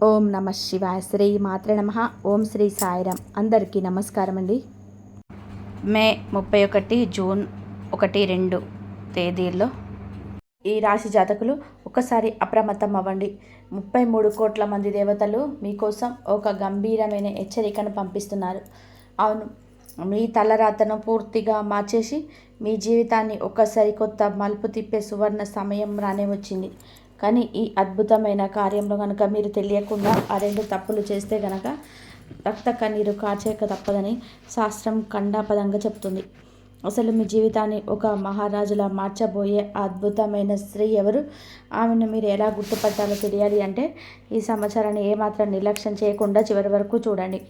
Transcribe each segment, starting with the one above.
ఓం నమ శివాయ. శ్రీ మాత్రే నమ. ఓం శ్రీ సాయిరామ్. అందరికీ నమస్కారం అండి. మే 31, జూన్ 1, 2 తేదీల్లో ఈ రాశి జాతకులు ఒక్కసారి అప్రమత్తం అవ్వండి. 33 కోట్ల మంది దేవతలు మీకోసం ఒక గంభీరమైన హెచ్చరికను పంపిస్తున్నారు. అవును, మీ తలరాతను పూర్తిగా మార్చేసి మీ జీవితాన్ని ఒక్కసారి కొత్త మలుపు తిప్పే సువర్ణ సమయం రానే వచ్చింది. కానీ ఈ అద్భుతమైన కార్యంలో కనుక మీరు తెలియకుండా ఆ 2 తప్పులు చేస్తే కనుక రక్త కన్నీరు కార్చేక తప్పదని శాస్త్రం ఖండాపదంగా చెప్తుంది. అసలు మీ జీవితాన్ని ఒక మహారాజులా మార్చబోయే అద్భుతమైన స్త్రీ ఎవరు, ఆమెను మీరు ఎలా గుర్తుపట్టాలో తెలియాలి అంటే ఈ సమాచారాన్ని ఏమాత్రం నిర్లక్ష్యం చేయకుండా చివరి వరకు చూడండి.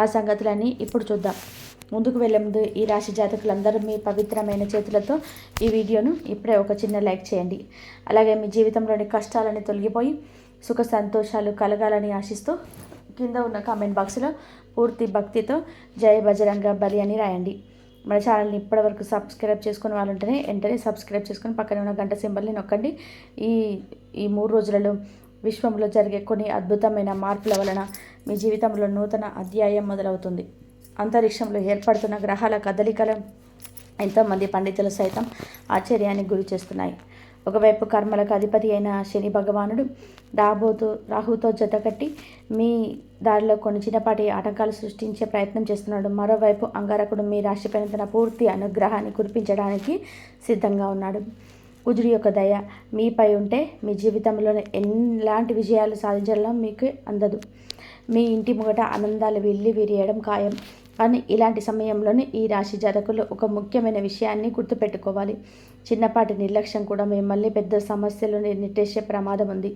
ఆ సంగతులన్నీ ఇప్పుడు చూద్దాం. ముందుకు వెళ్ళే ముందు ఈ రాశి జాతకులందరూ మీ పవిత్రమైన చేతులతో ఈ వీడియోను ఇప్పుడే ఒక చిన్న లైక్ చేయండి. అలాగే మీ జీవితంలోని కష్టాలని తొలగిపోయి సుఖ సంతోషాలు కలగాలని ఆశిస్తూ కింద ఉన్న కామెంట్ బాక్స్లో పూర్తి భక్తితో జై బజరంగ బలి అని రాయండి. మన ఛానల్ని ఇప్పటివరకు సబ్స్క్రైబ్ చేసుకునే వాళ్ళు ఉంటేనే వెంటనే సబ్స్క్రైబ్ చేసుకుని పక్కన ఉన్న గంట సింబల్ని నొక్కండి. ఈ 3 రోజులలో విశ్వంలో జరిగే కొన్ని అద్భుతమైన మార్పుల వలన మీ జీవితంలో నూతన అధ్యాయం మొదలవుతుంది. అంతరిక్షంలో ఏర్పడుతున్న గ్రహాల కదలికలు ఎంతోమంది పండితులు సైతం ఆశ్చర్యానికి గురి చేస్తున్నాయి. ఒకవైపు కర్మలకు అధిపతి అయిన శని భగవానుడు రాహుతో జతకట్టి మీ దారిలో కొన్ని చిన్నపాటి ఆటంకాలు సృష్టించే ప్రయత్నం చేస్తున్నాడు. మరోవైపు అంగారకుడు మీ రాశిపైన తన పూర్తి అనుగ్రహాన్ని కురిపించడానికి సిద్ధంగా ఉన్నాడు. కుజుడి యొక్క దయ మీపై ఉంటే మీ జీవితంలో ఎలాంటి విజయాలు సాధించాలో మీకు అందదు. మీ ఇంటి ముంగట ఆనందాలు విరియడం ఖాయం. కానీ ఇలాంటి సమయంలోనే ఈ రాశి జాతకులు ఒక ముఖ్యమైన విషయాన్ని గుర్తుపెట్టుకోవాలి. చిన్నపాటి నిర్లక్ష్యం కూడా మిమ్మల్ని పెద్ద సమస్యలు నెట్టేసే ప్రమాదం ఉంది.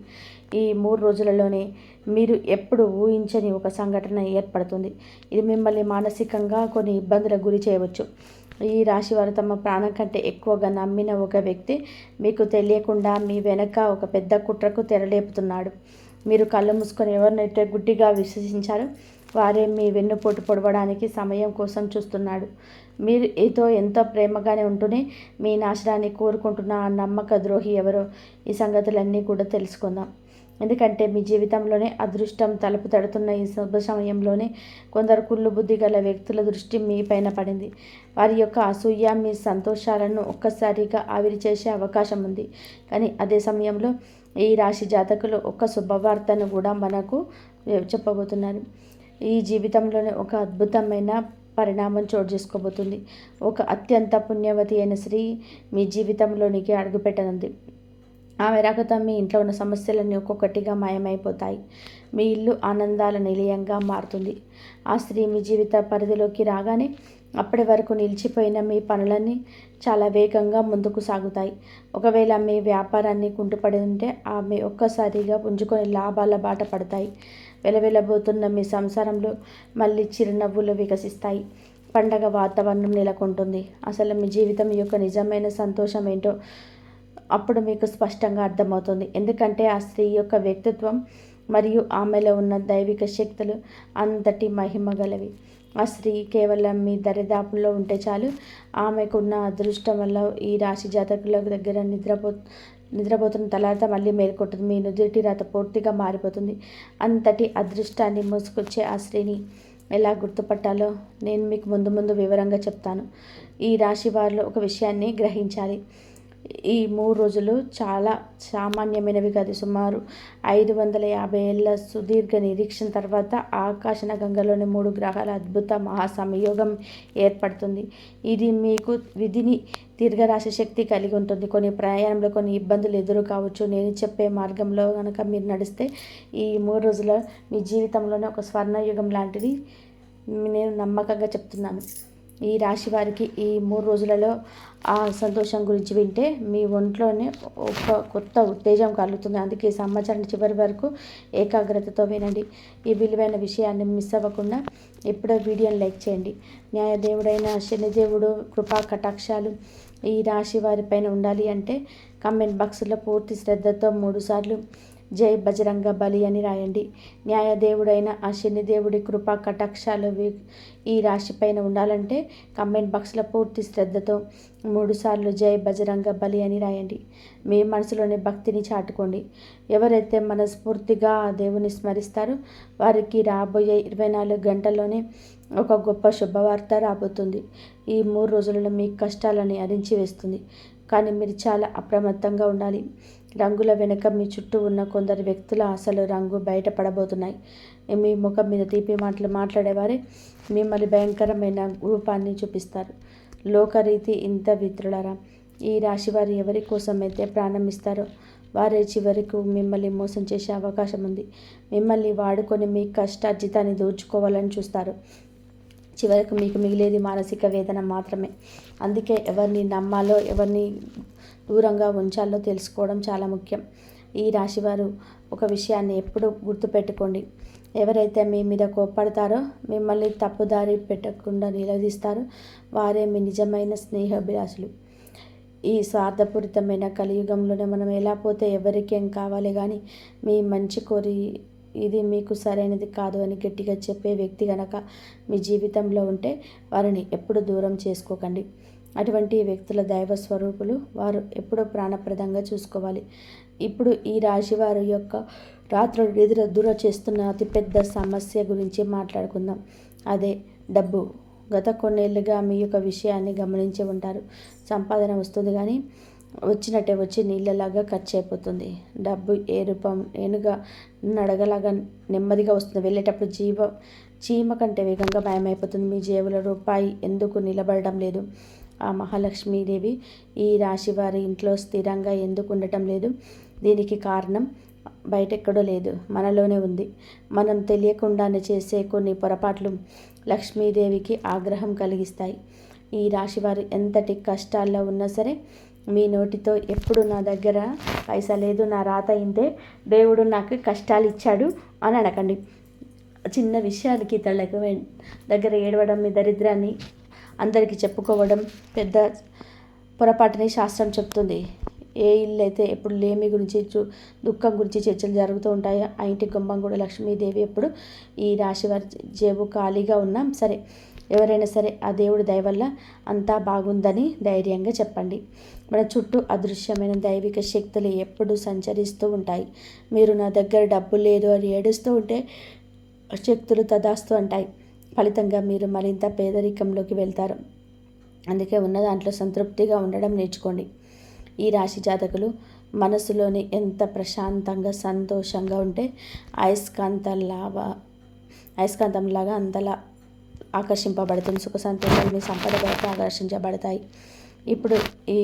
ఈ 3 రోజులలోనే మీరు ఎప్పుడు ఊహించని ఒక సంఘటన ఏర్పడుతుంది. ఇది మిమ్మల్ని మానసికంగా కొన్ని ఇబ్బందులకు గురి చేయవచ్చు. ఈ రాశి వారు తమ ప్రాణం కంటే ఎక్కువగా నమ్మిన ఒక వ్యక్తి మీకు తెలియకుండా మీ వెనక ఒక పెద్ద కుట్రకు తెరలేపుతున్నాడు. మీరు కళ్ళు మూసుకొని ఎవరినైతే గుడ్డిగా విశ్వసించారో వారే మీ వెన్నుపోటు పొడవడానికి సమయం కోసం చూస్తున్నాడు. మీరు ఏదో ఎంతో ప్రేమగానే ఉంటూనే మీ నాశనాన్ని కోరుకుంటున్న ఆ నమ్మక ద్రోహి ఎవరో ఈ సంగతులన్నీ కూడా తెలుసుకుందాం. ఎందుకంటే మీ జీవితంలోనే అదృష్టం తలుపు తడుతున్న ఈ శుభ సమయంలోనే కొందరు కుళ్ళు బుద్ధి గల వ్యక్తుల దృష్టి మీ పైన పడింది. వారి యొక్క అసూయ మీ సంతోషాలను ఒక్కసారిగా ఆవిరి చేసే అవకాశం ఉంది. కానీ అదే సమయంలో ఈ రాశి జాతకులు ఒక శుభవార్తను కూడా మనకు చెప్పబోతున్నారు. ఈ జీవితంలోనే ఒక అద్భుతమైన పరిణామం చోటు చేసుకోబోతుంది. ఒక అత్యంత పుణ్యవతి అయిన స్త్రీ మీ జీవితంలోనికి అడుగుపెట్టనుంది. ఆమె రాకతో మీ ఇంట్లో ఉన్న సమస్యలన్నీ ఒక్కొక్కటిగా మాయమైపోతాయి. మీ ఇల్లు ఆనందాల నిలయంగా మారుతుంది. ఆ స్త్రీ మీ జీవిత పరిధిలోకి రాగానే అప్పటి వరకు నిలిచిపోయిన మీ పనులన్నీ చాలా వేగంగా ముందుకు సాగుతాయి. ఒకవేళ మీ వ్యాపారాన్ని కుంటుపడి ఉంటే ఆమె ఒక్కసారిగా పుంజుకొని లాభాల బాట పడతాయి. వెలవెలబోతున్న మీ సంసారంలో మళ్ళీ చిరునవ్వులు వికసిస్తాయి. పండగ వాతావరణం నెలకొంటుంది. అసలు మీ జీవితం యొక్క నిజమైన సంతోషం ఏంటో అప్పుడు మీకు స్పష్టంగా అర్థమవుతుంది. ఎందుకంటే ఆ స్త్రీ యొక్క వ్యక్తిత్వం మరియు ఆమెలో ఉన్న దైవిక శక్తులు అంతటి మహిమ గలవి. ఆ స్త్రీ కేవలం మీ దరిదాపుల్లో ఉంటే చాలు. ఆమెకున్న అదృష్టం వల్ల ఈ రాశి జాతకుల దగ్గర నిద్రపోతున్న తర్వాత మళ్ళీ మేల్కొంటుంది. మీ నుదుటి రాత పూర్తిగా మారిపోతుంది. అంతటి అదృష్టాన్ని మోసుకొచ్చే ఆ స్త్రీని ఎలా గుర్తుపట్టాలో నేను మీకు ముందు వివరంగా చెప్తాను. ఈ రాశి వారిలో ఒక విషయాన్ని గ్రహించాలి. ఈ 3 రోజులు చాలా సామాన్యమైనవి కాదు. సుమారు 550 ఏళ్ల సుదీర్ఘ నిరీక్షణ తర్వాత ఆకాశన గంగలోని 3 గ్రహాల అద్భుత మహాసంయోగం ఏర్పడుతుంది. ఇది మీకు విధిని దీర్ఘరాశి శక్తి కలిగి ఉంటుంది. కొన్ని ప్రయాణంలో కొన్ని ఇబ్బందులు ఎదురు కావచ్చు. నేను చెప్పే మార్గంలో కనుక మీరు నడిస్తే ఈ 3 రోజుల్లో మీ జీవితంలోనే ఒక స్వర్ణయుగం లాంటిది నేను నమ్మకంగా చెప్తున్నాను. ఈ రాశి వారికి ఈ 3 రోజులలో ఆ సంతోషం గురించి వింటే మీ ఒంట్లోనే ఒక కొత్త ఉత్తేజం కలుగుతుంది. అందుకే ఈ సమాచారాన్ని చివరి వరకు ఏకాగ్రతతో వినండి. ఈ విలువైన విషయాన్ని మిస్ అవ్వకుండా ఎప్పుడో వీడియోని లైక్ చేయండి. న్యాయదేవుడైన శనిదేవుడు కృపా కటాక్షాలు ఈ రాశి వారిపైన ఉండాలి అంటే కామెంట్ బాక్స్లో పూర్తి శ్రద్ధతో 3 సార్లు జై బజరంగ బలి అని రాయండి. న్యాయదేవుడైన ఆ శనిదేవుడి కృపా కటాక్షాలు ఈ రాశిపైన ఉండాలంటే కమెంట్ బాక్స్లో పూర్తి శ్రద్ధతో 3 సార్లు జై బజరంగ బలి అని రాయండి. మీ మనసులోని భక్తిని చాటుకోండి. ఎవరైతే మనస్ఫూర్తిగా ఆ దేవుని స్మరిస్తారో వారికి రాబోయే 24 గంటల్లోనే ఒక గొప్ప శుభవార్త రాబోతుంది. ఈ 3 రోజులలో మీ కష్టాలని అరించి వేస్తుంది. కానీ మీరు చాలా అప్రమత్తంగా ఉండాలి. రంగుల వెనుక మీ చుట్టూ ఉన్న కొందరు వ్యక్తుల అసలు రంగు బయటపడబోతున్నాయి. మీ ముఖం మీద తీపి మాటలు మాట్లాడేవారే మిమ్మల్ని భయంకరమైన రూపాన్ని చూపిస్తారు. లోకరీతి ఇంత విత్రులరా. ఈ రాశి వారు ఎవరి కోసమైతే ప్రాణం ఇస్తారో వారే చివరకు మిమ్మల్ని మోసం చేసే అవకాశం ఉంది. మిమ్మల్ని వాడుకొని మీ కష్టార్జితాన్ని దోచుకోవాలని చూస్తారు. చివరకు మీకు మిగిలేది మానసిక వేదన మాత్రమే. అందుకే ఎవరిని నమ్మాలో ఎవరిని దూరంగా ఉంచాలో తెలుసుకోవడం చాలా ముఖ్యం. ఈ రాశివారు ఒక విషయాన్ని ఎప్పుడూ గుర్తుపెట్టుకోండి. ఎవరైతే మీ మీద కోప్పడతారో మిమ్మల్ని తప్పుదారి పెట్టకుండా నిలదీస్తారో వారే మీ నిజమైన స్నేహాభిలాషులు. ఈ స్వార్థపూరితమైన కలియుగంలోనే మనం ఎలా పోతే ఎవరికేం కావాలి కానీ మీ మంచి కోరి ఇది మీకు సరైనది కాదు అని గట్టిగా చెప్పే వ్యక్తి కనుక మీ జీవితంలో ఉంటే వారిని ఎప్పుడు దూరం చేసుకోకండి. అటువంటి వ్యక్తుల దైవ స్వరూపులు. వారు ఎప్పుడూ ప్రాణప్రదంగా చూసుకోవాలి. ఇప్పుడు ఈ రాశి వారి యొక్క రాత్రులు నిద్ర దూర చేస్తున్న అతిపెద్ద సమస్య గురించి మాట్లాడుకుందాం. అదే డబ్బు. గత కొన్నేళ్లుగా మీ యొక్క విషయాన్ని గమనించి ఉంటారు. సంపాదన వస్తుంది కానీ వచ్చినట్టే వచ్చి నీళ్ళలాగా ఖర్చు అయిపోతుంది. డబ్బు ఏ రూపం ఏనుగా నడగలాగా నెమ్మదిగా వస్తుంది. వెళ్ళేటప్పుడు చీమ కంటే వేగంగా మాయమైపోతుంది. మీ జేబులో రూపాయి ఎందుకు నిలబడడం లేదు? ఆ మహాలక్ష్మీదేవి ఈ రాశి వారి ఇంట్లో స్థిరంగా ఎందుకు ఉండటం లేదు? దీనికి కారణం బయటెక్కడో లేదు, మనలోనే ఉంది. మనం తెలియకుండానే చేసే కొన్ని పొరపాట్లు లక్ష్మీదేవికి ఆగ్రహం కలిగిస్తాయి. ఈ రాశివారు ఎంతటి కష్టాల్లో ఉన్నా సరే మీ నోటితో ఎప్పుడు నా దగ్గర పైసా లేదు, నా రాత ఇంతే, దేవుడు నాకు కష్టాలు ఇచ్చాడు అని అనకండి. చిన్న విషయానికి ఇతరులకు దగ్గర ఏడవడం, మీ దరిద్రాన్ని అందరికీ చెప్పుకోవడం పెద్ద పొరపాటుని శాస్త్రం చెప్తుంది. ఏ ఇల్లు అయితే ఎప్పుడు లేమి గురించి దుఃఖం గురించి చర్చలు జరుగుతూ ఉంటాయో ఆ ఇంటి గుమ్మం కూడా లక్ష్మీదేవి ఎప్పుడు ఈ రాశి వారి జేబు ఖాళీగా ఉన్నాం సరే ఎవరైనా సరే ఆ దేవుడి దయ వల్ల అంతా బాగుందని ధైర్యంగా చెప్పండి. మన చుట్టూ అదృశ్యమైన దైవిక శక్తులు ఎప్పుడూ సంచరిస్తూ ఉంటాయి. మీరు నా దగ్గర డబ్బు లేదు అని ఏడుస్తూ ఉంటే శక్తులు తదాస్తు అంటాయి. ఫలితంగా మీరు మరింత పేదరికంలోకి వెళ్తారు. అందుకే ఉన్న దాంట్లో సంతృప్తిగా ఉండడం నేర్చుకోండి. ఈ రాశి జాతకులు మనసులోని ఎంత ప్రశాంతంగా సంతోషంగా ఉంటే అయస్కాంతంలాగా అంతలా ఆకర్షింపబడుతుంది. సుఖ సంతోషాలు మీ సంపద వైపు ఆకర్షించబడతాయి. ఇప్పుడు ఈ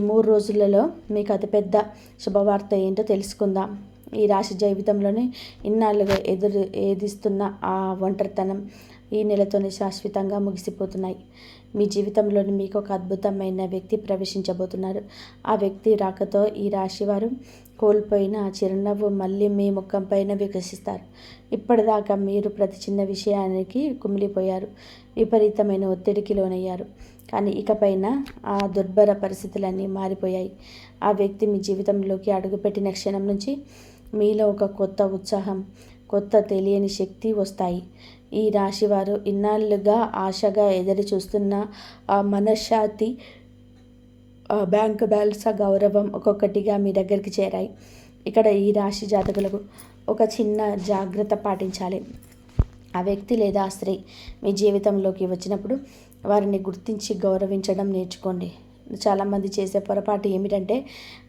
3 రోజులలో మీకు అతిపెద్ద శుభవార్త ఏంటో తెలుసుకుందాం. ఈ రాశి జీవితంలోనే ఇన్నాళ్ళుగా ఏదిస్తున్న ఆ ఒంటరితనం ఈ నెలతోనే శాశ్వతంగా ముగిసిపోతున్నాయి. మీ జీవితంలోని మీకు ఒక అద్భుతమైన వ్యక్తి ప్రవేశించబోతున్నారు. ఆ వ్యక్తి రాకతో ఈ రాశివారు కోల్పోయిన ఆ చిరునవ్వు మళ్ళీ మీ ముఖం పైన వికసిస్తారు. ఇప్పటిదాకా మీరు ప్రతి చిన్న విషయానికి కుమిలిపోయారు, విపరీతమైన ఒత్తిడికి లోనయ్యారు. కానీ ఇకపైన ఆ దుర్భర పరిస్థితులన్నీ మారిపోయాయి. ఆ వ్యక్తి మీ జీవితంలోకి అడుగుపెట్టిన క్షణం నుంచి మీలో ఒక కొత్త ఉత్సాహం, కొత్త తెలియని శక్తి వస్తాయి. ఈ రాశివారు ఇన్నాళ్ళుగా ఆశగా ఎదురు చూస్తున్న ఆ మనశ్శాంతి, బ్యాంకు బ్యాలెన్స్, గౌరవం ఒక్కొక్కటిగా మీ దగ్గరికి చేరాయి. ఇక్కడ ఈ రాశి జాతకులకు ఒక చిన్న జాగ్రత్త పాటించాలి. ఆ వ్యక్తి లేదా స్త్రీ మీ జీవితంలోకి వచ్చినప్పుడు వారిని గుర్తించి గౌరవించడం నేర్చుకోండి. చాలామంది చేసే పొరపాటు ఏమిటంటే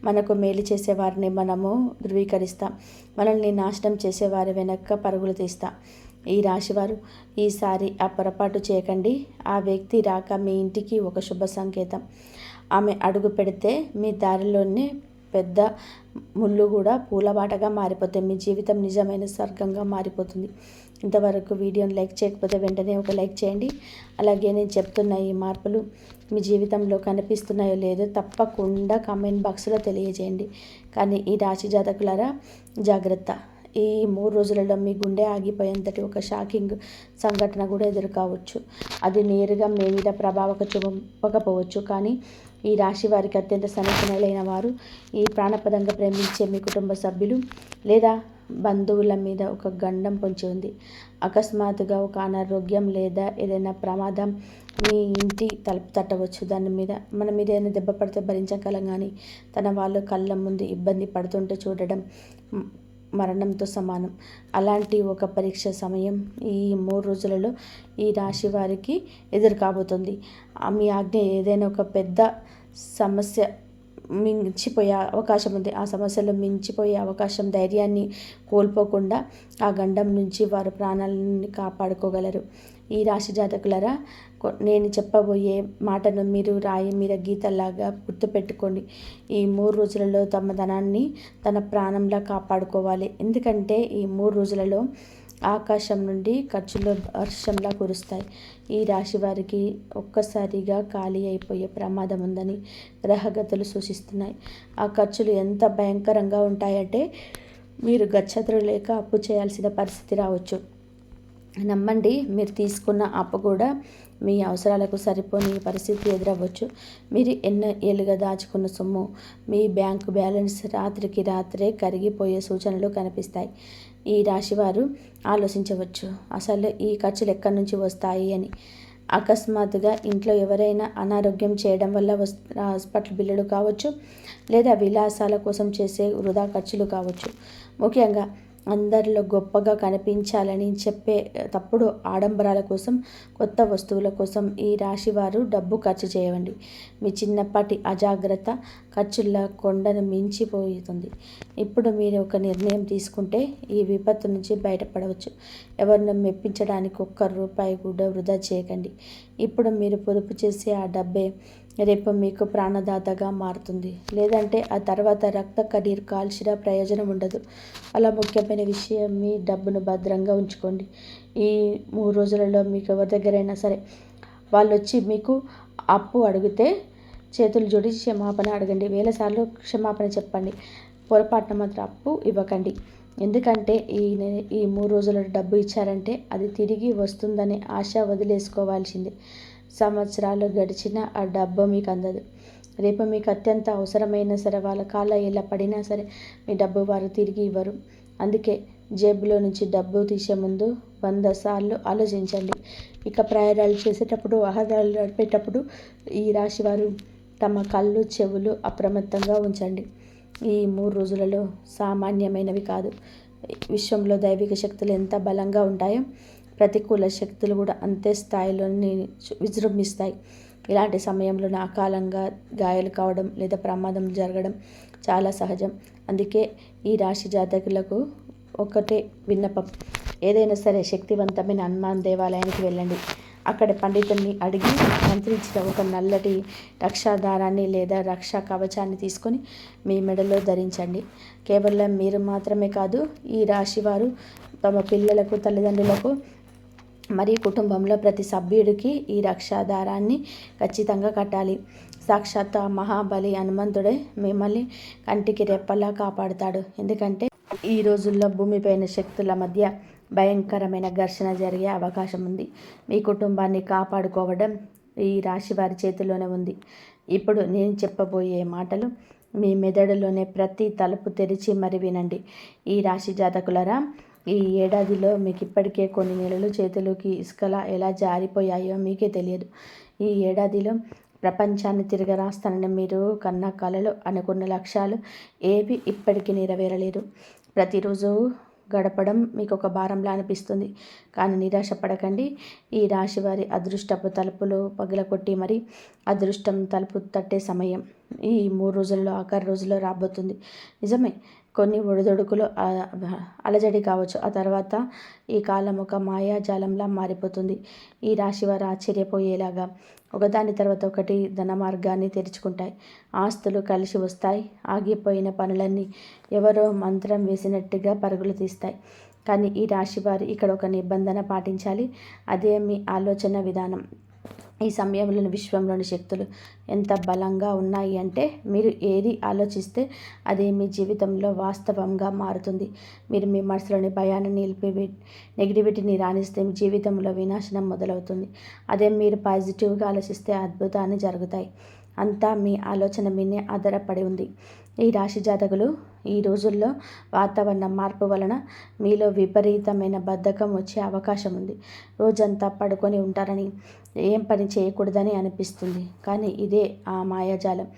మనకు మేలు చేసేవారిని మనము ధృవీకరిస్తాం, మనల్ని నాశనం చేసేవారి వెనక పరుగులు తీస్తాం. ఈ రాశివారు ఈసారి ఆ పొరపాటు చేయకండి. ఆ వ్యక్తి రాక మీ ఇంటికి ఒక శుభ సంకేతం. ఆమె అడుగు పెడితే మీ దారిలోనే పెద్ద ముళ్ళు కూడా పూలబాటగా మారిపోతాయి. మీ జీవితం నిజమైన స్వర్గంగా మారిపోతుంది. ఇంతవరకు వీడియోని లైక్ చేయకపోతే వెంటనే ఒక లైక్ చేయండి. అలాగే నేను చెప్తున్న ఈ మార్పులు మీ జీవితంలో కనిపిస్తున్నాయో లేదో తప్పకుండా కామెంట్ బాక్స్లో తెలియజేయండి. కానీ ఈ రాశి జాతకులారా జాగ్రత్త. ఈ 3 రోజులలో మీ గుండె ఆగిపోయేంతటి ఒక షాకింగ్ సంఘటన కూడా ఎదురు కావచ్చు. అది నేరుగా మీ మీద ప్రభావం చూపకపోవచ్చు, కానీ ఈ రాశి వారికి అత్యంత సన్నిహితులైన వారు, ఈ ప్రాణపదంగా ప్రేమించే మీ కుటుంబ సభ్యులు లేదా బంధువుల మీద ఒక గండం పొంచి ఉంది. అకస్మాత్తుగా ఒక అనారోగ్యం లేదా ఏదైనా ప్రమాదం మీ ఇంటి తలుపు తట్టవచ్చు. మన మీద ఏదైనా దెబ్బ పడితే భరించగలం, కానీ తన వాళ్ళు కళ్ళ ముందు ఇబ్బంది పడుతుంటే చూడడం మరణంతో సమానం. అలాంటి ఒక పరీక్ష సమయం ఈ 3 రోజులలో ఈ రాశి వారికి ఎదురు కాబోతుంది. మీ ఆజ్ఞ ఏదైనా ఒక పెద్ద సమస్య మించిపోయే అవకాశం ఉంది. ఆ సమస్యలో మించిపోయే అవకాశం, ధైర్యాన్ని కోల్పోకుండా ఆ గండం నుంచి వారు ప్రాణాలని కాపాడుకోగలరు. ఈ రాశి జాతకులరా, నేను చెప్పబోయే మాటను మీరు రాయి మీద గీతలాగా గుర్తుపెట్టుకోండి. ఈ 3 రోజులలో తమ ధనాన్ని తన ప్రాణంలా కాపాడుకోవాలి. ఎందుకంటే ఈ 3 రోజులలో ఆకాశం నుండి ఖర్చులు వర్షంలా కురుస్తాయి. ఈ రాశి వారికి ఒక్కసారిగా ఖాళీ అయిపోయే ప్రమాదం ఉందని గ్రహగతులు సూచిస్తున్నాయి. ఆ ఖర్చులు ఎంత భయంకరంగా ఉంటాయంటే మీరు గచ్చతులు లేక అప్పు చేయాల్సిన పరిస్థితి రావచ్చు. నమ్మండి, మీరు తీసుకున్న అప్పు కూడా మీ అవసరాలకు సరిపోని పరిస్థితి ఎదురవ్వచ్చు. మీరు ఎన్నో ఏళ్ళుగా దాచుకున్న సొమ్ము, మీ బ్యాంకు బ్యాలెన్స్ రాత్రికి రాత్రే కరిగిపోయే సూచనలు కనిపిస్తాయి. ఈ రాశివారు ఆలోచించవచ్చు, అసలు ఈ ఖర్చులు ఎక్కడి నుంచి వస్తాయి అని. అకస్మాత్తుగా ఇంట్లో ఎవరైనా అనారోగ్యం చేయడం వల్ల హాస్పిటల్ బిల్లులు కావచ్చు, లేదా విలాసాల కోసం చేసే వృధా ఖర్చులు కావచ్చు. ముఖ్యంగా అందరిలో గొప్పగా కనిపించాలని చెప్పే తప్పుడు ఆడంబరాల కోసం, కొత్త వస్తువుల కోసం ఈ రాశి వారు డబ్బు ఖర్చు చేయండి. మీ చిన్నపాటి అజాగ్రత్త ఖర్చుల కొండను మించిపోతుంది. ఇప్పుడు మీరు ఒక నిర్ణయం తీసుకుంటే ఈ విపత్తు నుంచి బయటపడవచ్చు. ఎవరిని మెప్పించడానికి ఒక్క రూపాయి కూడా వృధా చేయకండి. ఇప్పుడు మీరు పొదుపు చేసే ఆ డబ్బే రేపు మీకు ప్రాణదాతగా మారుతుంది. లేదంటే ఆ తర్వాత రక్త కన్నీరు కాల్చిన ప్రయోజనం ఉండదు. అలా ముఖ్యమైన విషయం, మీ డబ్బును భద్రంగా ఉంచుకోండి. ఈ 3 రోజులలో మీకు ఎవరి దగ్గరైనా సరే వాళ్ళు వచ్చి మీకు అప్పు అడిగితే చేతులు జోడి క్షమాపణ అడగండి. 1000 సార్లు క్షమాపణ చెప్పండి. పొరపాటున మాత్రం అప్పు ఇవ్వకండి. ఎందుకంటే ఈ 3 రోజుల డబ్బు ఇచ్చారంటే అది తిరిగి వస్తుందనే ఆశ వదిలేసుకోవాల్సిందే. సంవత్సరాలు గడిచినా ఆ డబ్బు మీకు అందదు. రేపు మీకు అత్యంత అవసరమైనా సరే, వాళ్ళ కాళ్ళ ఎలా పడినా సరే మీ డబ్బు వారు తిరిగి ఇవ్వరు. అందుకే జేబులో నుంచి డబ్బు తీసే ముందు 100 సార్లు ఆలోచించండి. ఇక ప్రయాణాలు చేసేటప్పుడు, వాహనాలు నడిపేటప్పుడు ఈ రాశివారు తమ కళ్ళు చెవులు అప్రమత్తంగా ఉంచండి. ఈ 3 రోజులలో సామాన్యమైనవి కాదు. విశ్వంలో దైవిక శక్తులు ఎంత బలంగా ఉంటాయో ప్రతికూల శక్తులు కూడా అంతే స్థాయిలో విజృంభిస్తాయి. ఇలాంటి సమయంలో అకాలంగా గాయాలు కావడం లేదా ప్రమాదం జరగడం చాలా సహజం. అందుకే ఈ రాశి జాతకులకు ఒకటే విన్నపం, ఏదైనా సరే శక్తివంతమైన హనుమాన్ దేవాలయానికి వెళ్ళండి. అక్కడ పండితుడిని అడిగి మంత్రించిన ఒక నల్లటి రక్షాదారాన్ని లేదా రక్షా కవచాన్ని తీసుకొని మీ మెడలో ధరించండి. కేవలం మీరు మాత్రమే కాదు, ఈ రాశివారు తమ పిల్లలకు, తల్లిదండ్రులకు మరియు కుటుంబంలో ప్రతి సభ్యుడికి ఈ రక్షాదారాన్ని ఖచ్చితంగా కట్టాలి. సాక్షాత్ మహాబలి హనుమంతుడే మిమ్మల్ని కంటికి రెప్పలా కాపాడుతాడు. ఎందుకంటే ఈ రోజుల్లో భూమిపైన శక్తుల మధ్య భయంకరమైన ఘర్షణ జరిగే అవకాశం ఉంది. మీ కుటుంబాన్ని కాపాడుకోవడం ఈ రాశి వారి చేతిలోనే ఉంది. ఇప్పుడు నేను చెప్పబోయే మాటలు మీ మెదడులోనే ప్రతి తలుపు తెరిచి మరి వినండి. ఈ రాశి జాతకులరా, ఈ ఏడాదిలో మీకు ఇప్పటికే కొన్ని నెలలు చేతులకి ఇసుకలా ఎలా జారిపోయాయో మీకే తెలియదు. ఈ ఏడాదిలో ప్రపంచాన్ని తిరగరాస్తానని మీరు కన్న కలలు, అనుకున్న లక్ష్యాలు ఏవి ఇప్పటికీ నెరవేరలేదు. ప్రతిరోజు గడపడం మీకు ఒక భారంలా అనిపిస్తుంది. కానీ నిరాశ పడకండి. ఈ రాశి వారి అదృష్టపు తలుపులు పగలకొట్టి మరి అదృష్టం తలుపు తట్టే సమయం ఈ 3 రోజుల్లో, ఆఖరి రోజుల్లో రాబోతుంది. నిజమే, కొన్ని ఒడిదొడుకులు అలజడి కావచ్చు. ఆ తర్వాత ఈ కాలం ఒక మాయాజాలంలా మారిపోతుంది. ఈ రాశి వారు ఆశ్చర్యపోయేలాగా ఒకదాని తర్వాత ఒకటి ధన మార్గాన్ని తెరుచుకుంటాయి. ఆస్తులు కలిసి వస్తాయి. ఆగిపోయిన పనులన్నీ ఎవరో మంత్రం వేసినట్టుగా పరుగులు తీస్తాయి. కానీ ఈ రాశి వారు ఇక్కడ ఒక నిబంధన పాటించాలి. అదే మీ ఆలోచన విధానం. ఈ సమయంలో విశ్వంలోని శక్తులు ఎంత బలంగా ఉన్నాయి అంటే మీరు ఏది ఆలోచిస్తే అదే మీ జీవితంలో వాస్తవంగా మారుతుంది. మీరు మీ మనసులోని భయాన్ని నిలిపి నెగిటివిటీని రాణిస్తే మీ జీవితంలో వినాశనం మొదలవుతుంది. అదే మీరు పాజిటివ్గా ఆలోచిస్తే అద్భుతాన్ని జరుగుతాయి. అంతా మీ ఆలోచన మీదే ఆధారపడి ఉంది. ఈ రాశి జాతకులు ఈ రోజుల్లో వాతావరణ మార్పు వలన మీలో విపరీతమైన బద్ధకం వచ్చే అవకాశం ఉంది. రోజంతా పడుకొని ఉంటారని, ఏం పని చేయకూడదని అనిపిస్తుంది. కానీ ఇదే ఆ మాయాజాలం.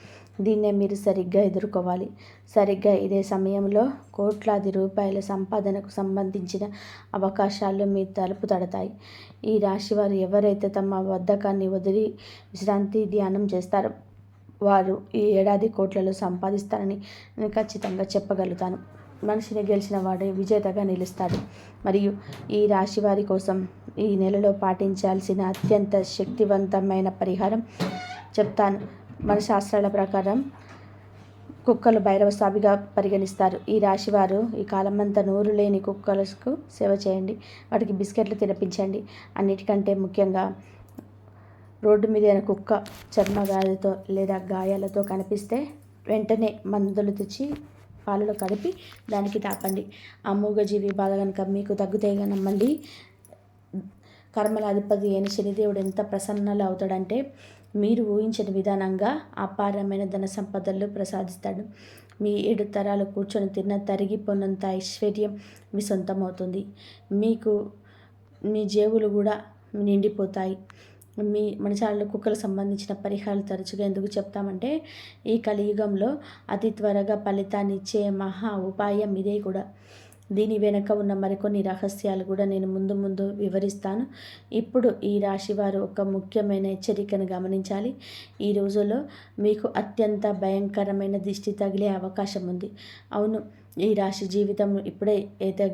దీన్నే మీరు సరిగ్గా ఎదుర్కోవాలి. సరిగ్గా ఇదే సమయంలో కోట్లాది రూపాయల సంపాదనకు సంబంధించిన అవకాశాలు మీ తలుపు తడతాయి. ఈ రాశివారు ఎవరైతే తమ బద్ధకాన్ని వదిలి విశ్రాంతి ధ్యానం చేస్తారో వారు ఈ ఏడాది కోట్లలో సంపాదిస్తారని నేను ఖచ్చితంగా చెప్పగలుగుతాను. మనిషిని గెలిచిన వాడే విజేతగా నిలుస్తాడు. మరియు ఈ రాశి వారి కోసం ఈ నెలలో పాటించాల్సిన అత్యంత శక్తివంతమైన పరిహారం చెప్తాను. మన శాస్త్రాల ప్రకారం కుక్కలు భైరవ స్వామిగా పరిగణిస్తారు. ఈ రాశివారు ఈ కాలమంతా నోరు లేని కుక్కలకు సేవ చేయండి. వాటికి బిస్కెట్లు తినిపించండి. అన్నిటికంటే ముఖ్యంగా రోడ్డు మీద కుక్క చర్మ వ్యాధితో లేదా గాయాలతో కనిపిస్తే వెంటనే మందులు తెచ్చి పాలలో కలిపి దానికి తాపండి. ఆ మూగజీవి బాధ కనుక మీకు తగ్గుతాయి. నమ్మండి. కర్మల అధిపతి అయిన శనిదేవుడు ఎంత ప్రసన్నలు అవుతాడంటే మీరు ఊహించిన విధానంగా అపారమైన ధన సంపదలు ప్రసాదిస్తాడు. మీ 7 తరాలు కూర్చొని తిన్న తరిగిపోనంత ఐశ్వర్యం మీ సొంతమవుతుంది. మీకు మీ జేబులు కూడా నిండిపోతాయి. మీ మనసాలలో కుక్కలకు సంబంధించిన పరిహారాలు తరచుగా ఎందుకు చెప్తామంటే ఈ కలియుగంలో అతి త్వరగా ఫలితాన్ని ఇచ్చే మహా ఉపాయం ఇదే కూడా. దీని వెనుక ఉన్న మరికొన్ని రహస్యాలు కూడా నేను ముందు వివరిస్తాను. ఇప్పుడు ఈ రాశివారు ఒక ముఖ్యమైన హెచ్చరికను గమనించాలి. ఈ రోజుల్లో మీకు అత్యంత భయంకరమైన దిష్టి తగిలే అవకాశం ఉంది. అవును, ఈ రాశి జీవితం ఇప్పుడే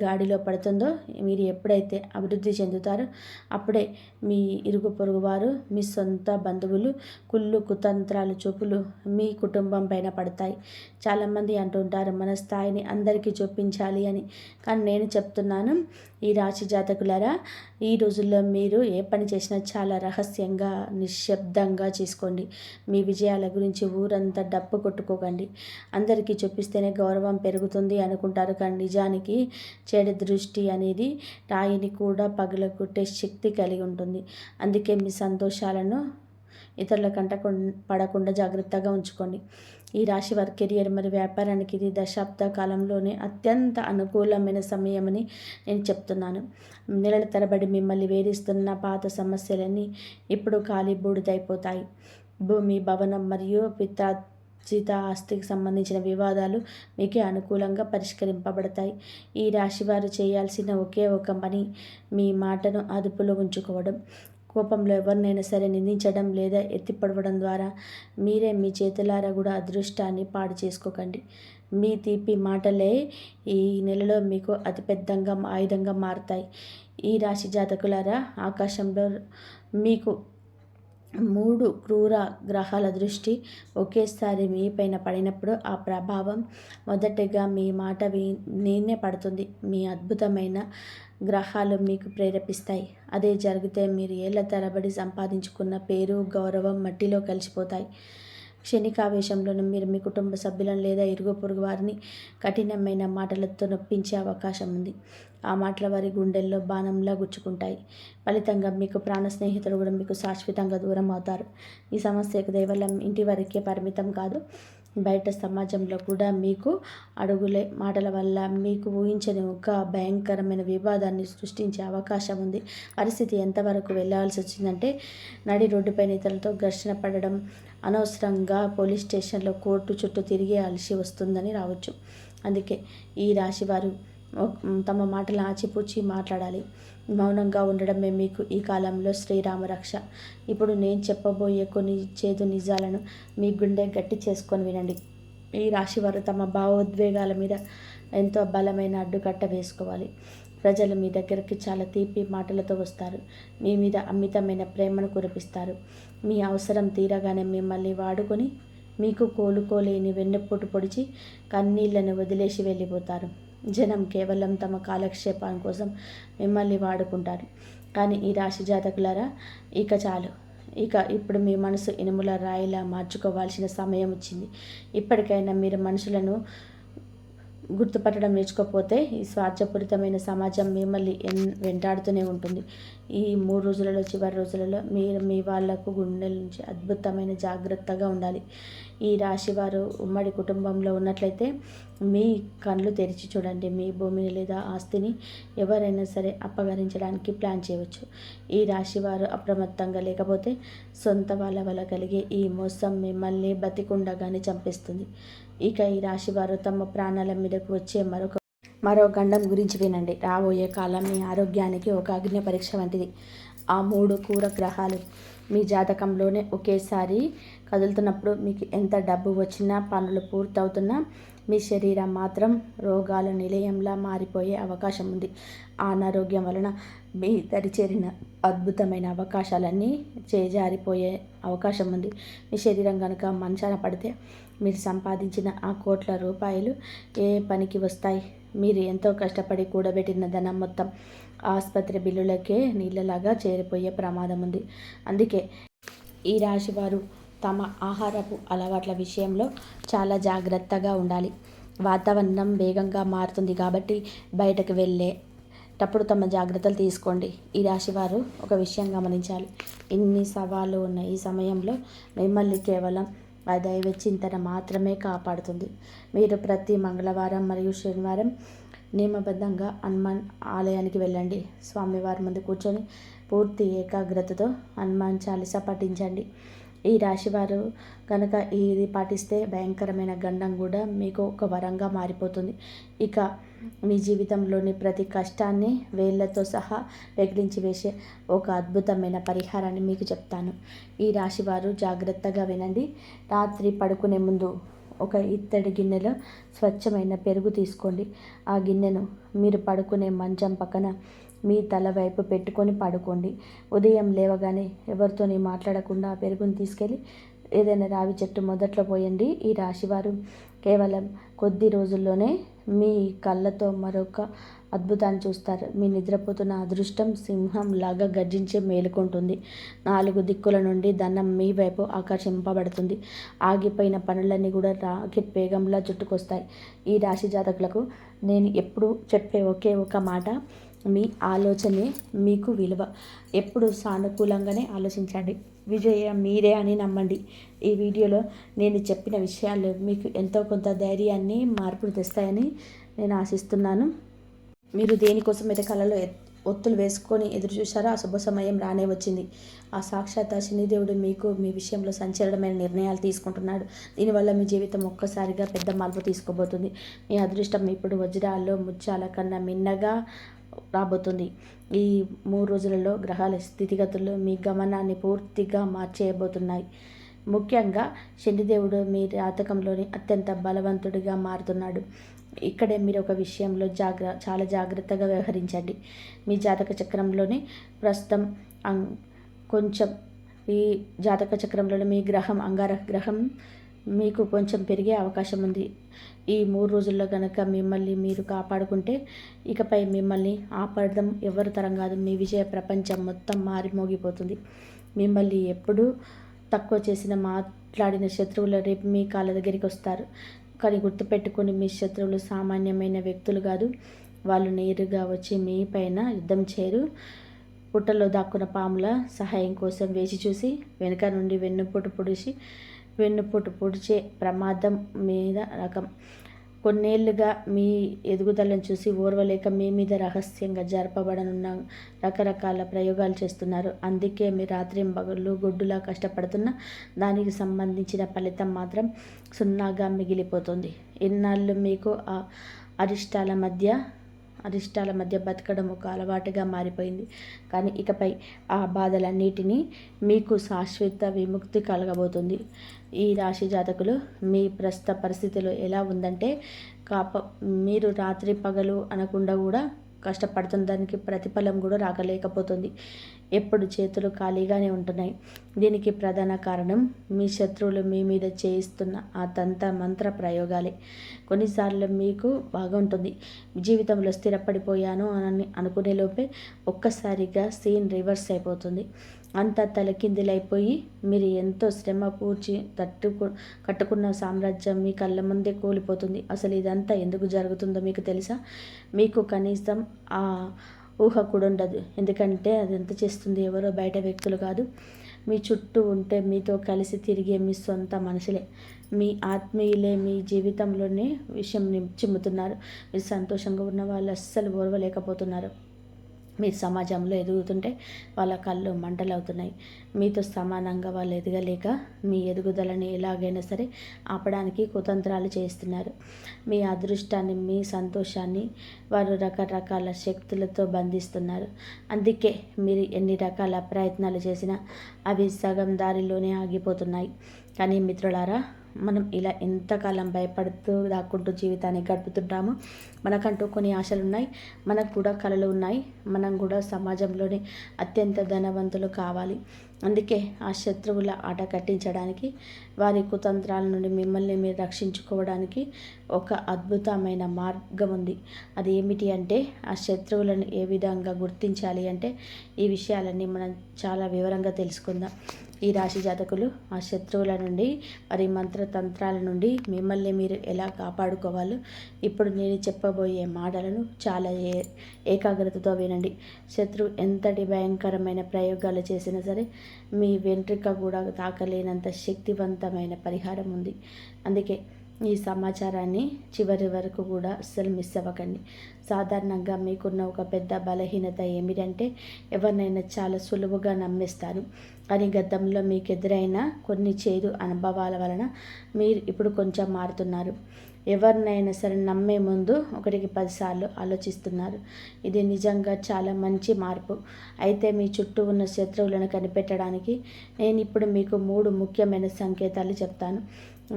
గాడిలో పడుతుందో, మీరు ఎప్పుడైతే అభివృద్ధి చెందుతారో అప్పుడే మీ ఇరుగు పొరుగు వారు, మీ సొంత బంధువులు కుళ్ళు కుతంత్రాలు చూపులు మీ కుటుంబం పైన పడతాయి. చాలామంది అంటుంటారు మన స్థాయిని అందరికీ చూపించాలి అని. కానీ నేను చెప్తున్నాను, ఈ రాశి జాతకులారా, ఈ రోజుల్లో మీరు ఏ పని చేసినా చాలా రహస్యంగా నిశ్శబ్దంగా చేసుకోండి. మీ విజయాల గురించి ఊరంతా డప్పు కొట్టుకోకండి. అందరికీ చూపిస్తేనే గౌరవం పెరుగుతుంది అనుకుంటారు. కానీ నిజానికి చెడు దృష్టి అనేది రాయిని కూడా పగలగొట్టే శక్తి కలిగి ఉంటుంది. అందుకే మీ సంతోషాలను ఇతరుల కంట పడకుండా జాగ్రత్తగా ఉంచుకోండి. ఈ రాశి వారి కెరియర్ మరియు వ్యాపారానికి ఇది దశాబ్ద కాలంలోనే అత్యంత అనుకూలమైన సమయమని నేను చెప్తున్నాను. నెలల తరబడి మిమ్మల్ని వేధిస్తున్న పాత సమస్యలన్నీ ఇప్పుడు ఖాళీ బూడిదైపోతాయి. భూమి, భవనం మరియు పిత్రార్జిత ఆస్తికి సంబంధించిన వివాదాలు మీకే అనుకూలంగా పరిష్కరింపబడతాయి. ఈ రాశి వారు చేయాల్సిన ఒకే ఒక పని మీ మాటను అదుపులో ఉంచుకోవడం. కోపంలో ఎవరినైనా సరే నిందించడం లేదా ఎత్తిపడవడం ద్వారా మీరే మీ చేతులారా కూడా అదృష్టాన్ని పాడు చేసుకోకండి. మీ తీపి మాటలే ఈ నెలలో మీకు అతిపెద్దంగా ఆయుధంగా మారుతాయి. ఈ రాశి జాతకులారా, ఆకాశంలో మీకు 3 క్రూర గ్రహాల దృష్టి ఒకేసారి మీ పైన పడినప్పుడు ఆ ప్రభావం మొదటగా మీ మాట నేనే పడుతుంది. మీ అద్భుతమైన గ్రహాలు మీకు ప్రేరేపిస్తాయి. అదే జరిగితే మీరు ఏళ్ల తరబడి సంపాదించుకున్న పేరు, గౌరవం మట్టిలో కలిసిపోతాయి. క్షణికావేశంలోనూ మీరు మీ కుటుంబ సభ్యులను లేదా ఇరుగు పొరుగు వారిని కఠినమైన మాటలతో నొప్పించే అవకాశం ఉంది. ఆ మాటల వారి గుండెల్లో బాణంలా గుచ్చుకుంటాయి. ఫలితంగా మీకు ప్రాణ స్నేహితులు కూడా మీకు శాశ్వతంగా దూరం అవుతారు. ఈ సమస్య కేవలం ఇంటి వరకే పరిమితం కాదు, బయట సమాజంలో కూడా మీకు అడుగులే మాటల వల్ల మీకు ఊహించని ఒక భయంకరమైన వివాదాన్ని సృష్టించే అవకాశం ఉంది. పరిస్థితి ఎంతవరకు వెళ్ళాల్సి వచ్చిందంటే నడి రోడ్డుపైన ఇతరులతో ఘర్షణ పడడం, అనవసరంగా పోలీస్ స్టేషన్లో కోర్టు చుట్టూ తిరిగే అలసి వస్తుందని రావచ్చు. అందుకే ఈ రాశివారు తమ మాటలు ఆచిపూచి మాట్లాడాలి. మౌనంగా ఉండడమే మీకు ఈ కాలంలో శ్రీరామ రక్ష. ఇప్పుడు నేను చెప్పబోయే కొన్ని చేదు నిజాలను మీ గుండె గట్టి చేసుకొని వినండి. ఈ రాశివారు తమ భావోద్వేగాల మీద ఎంతో బలమైన అడ్డుకట్ట వేసుకోవాలి. ప్రజలు మీ దగ్గరికి చాలా తీపి మాటలతో వస్తారు. మీ మీద అమితమైన ప్రేమను కురిపిస్తారు. మీ అవసరం తీరగానే మిమ్మల్ని వాడుకొని మీకు కోలుకోలేని వెన్నెపోటు పొడిచి కన్నీళ్లను వదిలేసి వెళ్ళిపోతారు. జనం కేవలం తమ కాలక్షేపం కోసం మిమ్మల్ని వాడుకుంటారు. కానీ ఈ రాశి జాతకులారా, ఇక చాలు. ఇప్పుడు మీ మనసు ఇనుముల రాయిలా మార్చుకోవాల్సిన సమయం వచ్చింది. ఇప్పటికైనా మీరు మనుషులను గుర్తుపట్టడం నేర్చుకోకపోతే ఈ స్వార్థపూరితమైన సమాజం మిమ్మల్ని వెంటాడుతూనే ఉంటుంది. ఈ 3 రోజులలో, చివరి రోజులలో మీరు మీ వాళ్లకు గుండెల నుంచి అద్భుతమైన జాగ్రత్తగా ఉండాలి. ఈ రాశి వారు ఉమ్మడి కుటుంబంలో ఉన్నట్లయితే మీ కళ్ళు తెరిచి చూడండి. మీ భూమిని లేదా ఆస్తిని ఎవరైనా సరే అపహరించడానికి ప్లాన్ చేయవచ్చు. ఈ రాశి వారు అప్రమత్తంగా లేకపోతే సొంత వాళ్ళ వల్ల కలిగే ఈ మోసం మిమ్మల్ని బతికుండగానే చంపేస్తుంది. ఇక ఈ రాశి వారు తమ ప్రాణాల మీదకు వచ్చే మరో గండం గురించి వినండి. రాబోయే కాలం మీ ఆరోగ్యానికి ఒక అగ్ని పరీక్ష వంటిది. ఆ 3 క్రూర గ్రహాలు మీ జాతకంలోనే ఒకేసారి కదులుతున్నప్పుడు మీకు ఎంత డబ్బు వచ్చినా, పనులు పూర్తవుతున్నా మీ శరీరం మాత్రం రోగాల నిలయంలా మారిపోయే అవకాశం ఉంది. ఆ అనారోగ్యం వలన మీ దరిచేరిన అద్భుతమైన అవకాశాలన్నీ చేజారిపోయే అవకాశం ఉంది. మీ శరీరం కనుక మంచాన పడితే మీరు సంపాదించిన ఆ కోట్ల రూపాయలు ఏ పనికి వస్తాయి? మీరు ఎంతో కష్టపడి కూడబెట్టిన ధనం మొత్తం ఆసుపత్రి బిల్లులకే నీళ్ళలాగా చేరిపోయే ప్రమాదం ఉంది. అందుకే ఈ రాశి వారు తమ ఆహారపు అలవాట్ల విషయంలో చాలా ఉండాలి. వాతావరణం వేగంగా మారుతుంది కాబట్టి బయటకు వెళ్ళేటప్పుడు తమ జాగ్రత్తలు తీసుకోండి. ఈ రాశి వారు ఒక విషయం గమనించాలి. ఇన్ని సవాళ్ళు ఉన్న ఈ సమయంలో మిమ్మల్ని కేవలం ఆ దైవ చింతన మాత్రమే కాపాడుతుంది. మీరు ప్రతి మంగళవారం మరియు శనివారం నియమబద్ధంగా హనుమాన్ ఆలయానికి వెళ్ళండి. స్వామివారి ముందు కూర్చొని పూర్తి ఏకాగ్రతతో హనుమాన్ చాలీసా పఠించండి. ఈ రాశివారు కనుక ఇది పాటిస్తే భయంకరమైన గండం కూడా మీకు ఒక వరంగా మారిపోతుంది. ఇక మీ జీవితంలోని ప్రతి కష్టాన్ని వేళ్లతో సహా పెకిలించి వేసే ఒక అద్భుతమైన పరిహారాన్ని మీకు చెప్తాను. ఈ రాశివారు జాగ్రత్తగా వినండి. రాత్రి పడుకునే ముందు ఒక ఇత్తడి గిన్నెలో స్వచ్ఛమైన పెరుగు తీసుకోండి. ఆ గిన్నెను మీరు పడుకునే మంచం పక్కన మీ తల వైపు పెట్టుకొని పడుకోండి. ఉదయం లేవగానే ఎవరితోని మాట్లాడకుండా ఆ పెరుగుని తీసుకెళ్ళి ఏదైనా రావి చెట్టు మొదట్లో పోయండి. ఈ రాశివారు కేవలం కొద్ది రోజుల్లోనే మీ కళ్ళతో మరొక అద్భుతాన్ని చూస్తారు. మీ నిద్రపోతున్న అదృష్టం సింహంలాగా గర్జించి మేలుకుంటుంది. 4 దిక్కుల నుండి ధనం మీ వైపు ఆకర్షింపబడుతుంది. ఆగిపోయిన పనులన్నీ కూడా రాకెట్ వేగంలా చుట్టుకొస్తాయి. ఈ రాశి జాతకులకు నేను ఎప్పుడు చెప్పే ఒకే ఒక మాట, మీ ఆలోచనే మీకు విలువ. ఎప్పుడు సానుకూలంగానే ఆలోచించండి. విజయం మీరే అని నమ్మండి. ఈ వీడియోలో నేను చెప్పిన విషయాలు మీకు ఎంతో కొంత ధైర్యాన్ని, మార్పును తెస్తాయని నేను ఆశిస్తున్నాను. మీరు దేనికోసం అయితే కళలో ఒత్తులు వేసుకొని ఎదురు చూశారో ఆ శుభ సమయం రానే వచ్చింది. ఆ సాక్షాత్ శనిదేవుడు మీకు మీ విషయంలో సంచలనమైన నిర్ణయాలు తీసుకుంటున్నాడు. దీనివల్ల మీ జీవితం ఒక్కసారిగా పెద్ద మార్పు తీసుకోబోతుంది. మీ అదృష్టం ఇప్పుడు వజ్రాల్లో ముత్యాల కన్నా మిన్నగా రాబోతుంది. ఈ 3 రోజులలో గ్రహాల స్థితిగతులు మీ గమనాన్ని పూర్తిగా మార్చేయబోతున్నాయి. ముఖ్యంగా శనిదేవుడు మీ జాతకంలోని అత్యంత బలవంతుడిగా మారుతున్నాడు. ఇక్కడే మీరు ఒక విషయంలో చాలా జాగ్రత్తగా వ్యవహరించండి. మీ జాతక చక్రంలోని ప్రస్తుతం కొంచెం ఈ జాతక చక్రంలోని మీ గ్రహం అంగారక గ్రహం మీకు కొంచెం పెరిగే అవకాశం ఉంది. ఈ 3 రోజుల్లో కనుక మిమ్మల్ని మీరు కాపాడుకుంటే ఇకపై మిమ్మల్ని ఆపడం ఎవరి తరం కాదు. మీ విజయ ప్రపంచం మొత్తం మారిమోగిపోతుంది. మిమ్మల్ని ఎప్పుడూ తక్కువ చేసిన మాట్లాడిన శత్రువులు రేపు మీ కాళ్ళ దగ్గరికి వస్తారు. కానీ గుర్తుపెట్టుకొని మీ శత్రువులు సామాన్యమైన వ్యక్తులు కాదు. వాళ్ళు నేరుగా వచ్చి మీ పైన యుద్ధం చేయరు. పుట్టలో దాక్కున్న పాముల సహాయం కోసం వేచి చూసి వెనుక నుండి వెన్నుపోటు పొడిచే ప్రమాదం మీద రకం. కొన్నేళ్లుగా మీ ఎదుగుదలను చూసి ఓర్వలేక మీ మీద రహస్యంగా జరపబడనున్న రకరకాల ప్రయోగాలు చేస్తున్నారు. అందుకే మీ రాత్రింబగళ్ళు గొడ్డులా కష్టపడుతున్న దానికి సంబంధించిన ఫలితం మాత్రం సున్నాగా మిగిలిపోతుంది. ఇన్నాళ్ళు మీకు ఆ అరిష్టాల మధ్య బతకడం ఒక అలవాటుగా మారిపోయింది. కానీ ఇకపై ఆ బాధలన్నిటినీ మీకు శాశ్వత విముక్తి కలగబోతుంది. ఈ రాశి జాతకులు మీ ప్రస్తుత పరిస్థితిలో ఎలా ఉందంటే మీరు రాత్రి పగలు అనకుండా కూడా కష్టపడుతున్న దానికి ప్రతిఫలం కూడా రాకలేకపోతుంది. ఎప్పుడు చేతులు ఖాళీగానే ఉంటున్నాయి. దీనికి ప్రధాన కారణం మీ శత్రువులు మీ మీద చేయిస్తున్న ఆ తంత్ర మంత్ర ప్రయోగాలే. కొన్నిసార్లు మీకు బాగుంటుంది. జీవితంలో స్థిరపడిపోయాను అని అనుకునే లోపే ఒక్కసారిగా సీన్ రివర్స్ అయిపోతుంది. అంతా తలకిందులైపోయి మీరు ఎంతో శ్రమ పూడ్చి కట్టుకున్న సామ్రాజ్యం మీ కళ్ళ ముందే కూలిపోతుంది. అసలు ఇదంతా ఎందుకు జరుగుతుందో మీకు తెలుసా? మీకు కనీసం ఆ ఊహ కూడా ఉండదు. ఎందుకంటే అది ఎంత చేస్తుంది ఎవరో బయట వ్యక్తులు కాదు, మీ చుట్టూ ఉంటే మీతో కలిసి తిరిగే మీ సొంత మనుషులే, మీ ఆత్మీయులే. మీ జీవితంలోనే విషయం చిమ్ముతున్నారు. మీరు సంతోషంగా ఉన్న వాళ్ళు అస్సలు ఓర్వలేకపోతున్నారు. మీ సమాజంలో ఎదుగుతుంటే వాళ్ళ కళ్ళు మంటలవుతున్నాయి. మీతో సమానంగా వాళ్ళు ఎదగలేక మీ ఎదుగుదలని ఎలాగైనా సరే ఆపడానికి కుతంత్రాలు చేస్తున్నారు. మీ అదృష్టాన్ని, మీ సంతోషాన్ని వారు రకరకాల శక్తులతో బంధిస్తున్నారు. అందుకే మీరు ఎన్ని రకాల ప్రయత్నాలు చేసినా అవి సగం దారిలోనే ఆగిపోతున్నాయి. కానీ మిత్రులారా, మనం ఇలా ఎంతకాలం భయపడుతూ దాక్కుంటూ జీవితాన్ని గడుపుతుంటాము. మనకంటూ కొన్ని ఆశలు ఉన్నాయి, మనకు కూడా కలలు ఉన్నాయి. మనం కూడా సమాజంలోని అత్యంత ధనవంతులు కావాలి. అందుకే ఆ శత్రువుల ఆట కట్టించడానికి, వారి కుతంత్రాల నుండి మిమ్మల్ని మీరు రక్షించుకోవడానికి ఒక అద్భుతమైన మార్గం ఉంది. అది ఏమిటి అంటే, ఆ శత్రువులను ఏ విధంగా గుర్తించాలి అంటే, ఈ విషయాలన్నీ మనం చాలా వివరంగా తెలుసుకుందాం. ఈ రాశి జాతకులు ఆ శత్రువుల నుండి, వారి మంత్రతంత్రాల నుండి మిమ్మల్ని మీరు ఎలా కాపాడుకోవాలో ఇప్పుడు నేను చెప్పబోయే మాటలను చాలా ఏకాగ్రతతో వినండి. శత్రువు ఎంతటి భయంకరమైన ప్రయోగాలు చేసినా సరే మీ వెంట్రుక కూడా తాకలేనంత శక్తివంతమైన పరిహారం ఉంది. అందుకే ఈ సమాచారాన్ని చివరి వరకు కూడా అస్సలు మిస్ అవ్వకండి. సాధారణంగా మీకున్న ఒక పెద్ద బలహీనత ఏమిటంటే, ఎవరినైనా చాలా సులువుగా నమ్మేస్తారు. కానీ గతంలో మీకు ఎదురైన కొన్ని చేదు అనుభవాల వలన మీరు ఇప్పుడు కొంచెం మారుతున్నారు. ఎవరినైనా సరే నమ్మే ముందు 1కి 10 సార్లు ఆలోచిస్తున్నారు. ఇది నిజంగా చాలా మంచి మార్పు. అయితే మీ చుట్టూ ఉన్న శత్రువులను కనిపెట్టడానికి నేను ఇప్పుడు మీకు 3 ముఖ్యమైన సంకేతాలు చెప్తాను.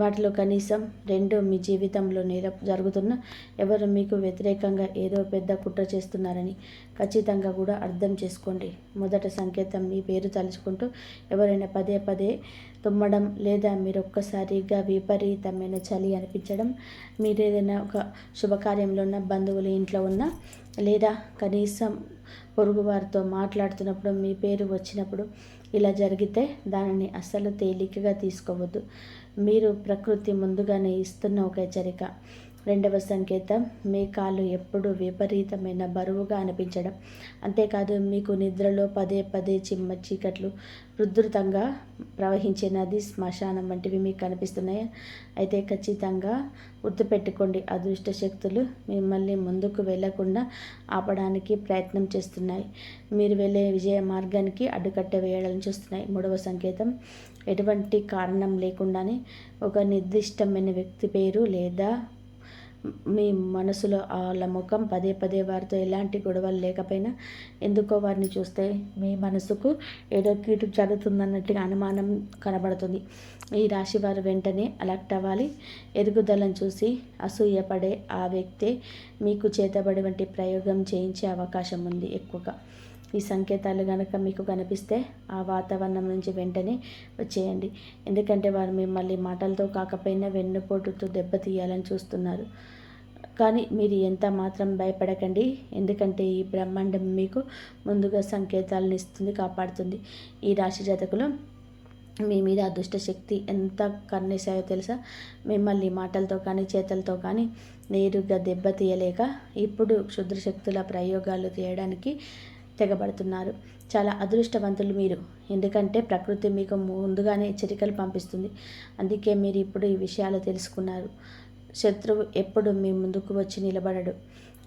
వాటిలో కనీసం 2 మీ జీవితంలో జరుగుతున్న ఎవరు మీకు వ్యతిరేకంగా ఏదో పెద్ద కుట్ర చేస్తున్నారని ఖచ్చితంగా కూడా అర్థం చేసుకోండి. మొదటి సంకేతం, మీ పేరు తలుచుకుంటూ ఎవరైనా పదే పదే తుమ్మడం, లేదా మీరు ఒక్కసారిగా విపరీతమైన చలి అనిపించడం, మీరు ఏదైనా ఒక శుభకార్యంలో ఉన్న, బంధువుల ఇంట్లో ఉన్న, లేదా కనీసం పొరుగువారితో మాట్లాడుతున్నప్పుడు మీ పేరు వచ్చినప్పుడు ఇలా జరిగితే దానిని అస్సలు తేలికగా తీసుకోవద్దు. మీరు ప్రకృతి ముందుగానే ఇస్తున్న ఒక హెచ్చరిక. 2వ సంకేతం, మీ కాళ్ళు ఎప్పుడూ విపరీతమైన బరువుగా అనిపించడం. అంతేకాదు, మీకు నిద్రలో పదే పదే చీకట్లు, ఉధృతంగా ప్రవహించే నది, శ్మశానం వంటివి మీకు కనిపిస్తున్నాయా? అయితే ఖచ్చితంగా గుర్తుపెట్టుకోండి, అదృష్ట శక్తులు మిమ్మల్ని ముందుకు వెళ్లకుండా ఆపడానికి ప్రయత్నం చేస్తున్నాయి. మీరు వెళ్ళే విజయ మార్గానికి అడ్డుకట్ట వేయాలని చూస్తున్నాయి. 3వ సంకేతం, ఎటువంటి కారణం లేకుండానే ఒక నిర్దిష్టమైన వ్యక్తి పేరు లేదా మీ మనసులో వాళ్ళ ముఖం పదే పదే వారితో ఎలాంటి గొడవలు లేకపోయినా ఎందుకో వారిని చూస్తే మీ మనసుకు ఏదో కీడు జరుగుతుందన్నట్టుగా అనుమానం కనబడుతుంది. ఈ రాశి వారు వెంటనే అలర్ట్ అవ్వాలి. ఎదుగుదలను చూసి అసూయపడే ఆ వ్యక్తే మీకు చేతబడి వంటి ప్రయోగం చేయించే అవకాశం ఉంది ఎక్కువగా. ఈ సంకేతాలు కనుక మీకు కనిపిస్తే ఆ వాతావరణం నుంచి వెంటనే వచ్చేయండి. ఎందుకంటే వారు మిమ్మల్ని మాటలతో కాకపోయినా వెన్నుపోటుతో దెబ్బతీయాలని చూస్తున్నారు. కానీ మీరు ఎంత మాత్రం భయపడకండి. ఎందుకంటే ఈ బ్రహ్మాండం మీకు ముందుగా సంకేతాలను ఇస్తుంది, కాపాడుతుంది. ఈ రాశి జాతకులు మీ మీద అదృష్ట శక్తి ఎంత కన్నేశాయో తెలుసా? మిమ్మల్ని మాటలతో కానీ చేతలతో కానీ నేరుగా దెబ్బతీయలేక ఇప్పుడు క్షుద్ర శక్తుల ప్రయోగాలు చేయడానికి తెగబడుతున్నారు. చాలా అదృష్టవంతులు మీరు. ఎందుకంటే ప్రకృతి మీకు ముందుగానే హెచ్చరికలు పంపిస్తుంది. అందుకే మీరు ఇప్పుడు ఈ విషయాలు తెలుసుకున్నారు. శత్రువు ఎప్పుడు మీ ముందుకు వచ్చి నిలబడడు.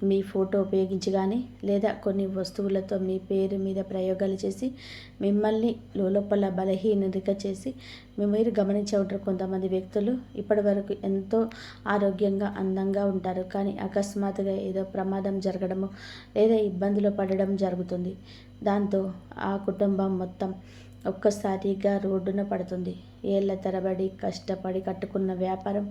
మీ ఫోటో ఉపయోగించి కానీ, లేదా కొన్ని వస్తువులతో మీ పేరు మీద ప్రయోగాలు చేసి మిమ్మల్ని లోపల బలహీనత చేసి, మీరు గమనించే ఉంటారు, కొంతమంది వ్యక్తులు ఇప్పటి వరకు ఎంతో ఆరోగ్యంగా, అందంగా ఉంటారు. కానీ అకస్మాత్తుగా ఏదో ప్రమాదం జరగడము లేదా ఇబ్బందులు పడడం జరుగుతుంది. దాంతో ఆ కుటుంబం మొత్తం ఒక్కసారిగా రోడ్డున పడుతుంది. ఏళ్ల తరబడి కష్టపడి కట్టుకున్న వ్యాపారం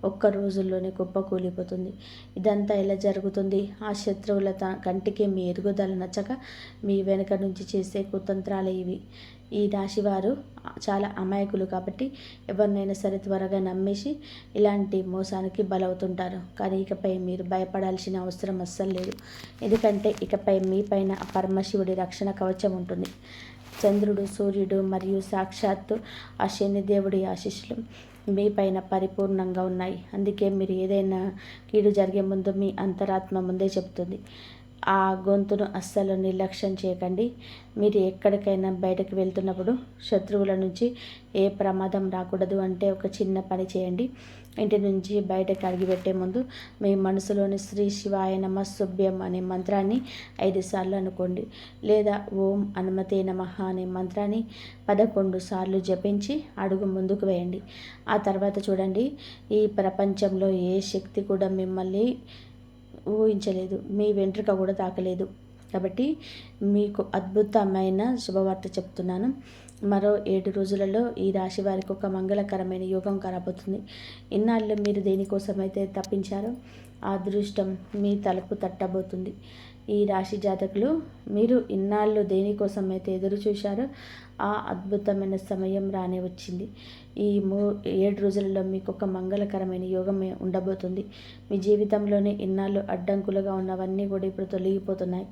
ఒక్క రోజుల్లోనే కుప్పకూలిపోతుంది. ఇదంతా ఎలా జరుగుతుంది? ఆ శత్రువుల కంటికి మీ ఎదుగుదల నచ్చక మీ వెనుక నుంచి చేసే కుతంత్రాలే ఇవి. ఈ రాశివారు చాలా అమాయకులు కాబట్టి ఎవరినైనా సరే త్వరగా నమ్మేసి ఇలాంటి మోసానికి బలవుతుంటారు. కానీ ఇకపై మీరు భయపడాల్సిన అవసరం అస్సలు లేదు. ఎందుకంటే ఇకపై మీ పైన పరమశివుడి రక్షణ కవచం ఉంటుంది. చంద్రుడు, సూర్యుడు మరియు సాక్షాత్తు ఆ శనిదేవుడి ఆశీస్సులు మీ పైన పరిపూర్ణంగా ఉన్నాయి. అందుకే మీరు ఏదైనా కీడు జరిగే ముందు మీ అంతరాత్మ ముందే చెప్తుంది. ఆ గొంతును అస్సలు నిర్లక్ష్యం చేయకండి. మీరు ఎక్కడికైనా బయటకు వెళ్తున్నప్పుడు శత్రువుల నుంచి ఏ ప్రమాదం రాకూడదు అంటే ఒక చిన్న పని చేయండి. ఇంటి నుంచి బయటకు అడుగుపెట్టే ముందు మీ మనసులోని శ్రీ శివాయ నమ శుభ్యం అనే మంత్రాన్ని 5 సార్లు అనుకోండి. లేదా ఓం హనుమతే నమః అనే మంత్రాన్ని 11 సార్లు జపించి అడుగు ముందుకు వేయండి. ఆ తర్వాత చూడండి, ఈ ప్రపంచంలో ఏ శక్తి కూడా మిమ్మల్ని ఊహించలేదు, మీ వెంట్రుక కూడా తాకలేదు. కాబట్టి మీకు అద్భుతమైన శుభవార్త చెప్తున్నాను. మరో 7 రోజులలో ఈ రాశి వారికి ఒక మంగళకరమైన యోగం కనబోతుంది. ఇన్నాళ్ళు మీరు దేనికోసమైతే తప్పించారో ఆ అదృష్టం మీ తలుపు తట్టబోతుంది. ఈ రాశి జాతకులు, మీరు ఇన్నాళ్ళు దేనికోసమైతే ఎదురు చూశారో ఆ అద్భుతమైన సమయం రానే వచ్చింది. ఈ 7 రోజులలో మీకు ఒక మంగళకరమైన యోగం ఉండబోతుంది. మీ జీవితంలోనే ఇన్నాళ్ళు అడ్డంకులుగా ఉన్నవన్నీ కూడా ఇప్పుడు తొలగిపోతున్నాయి.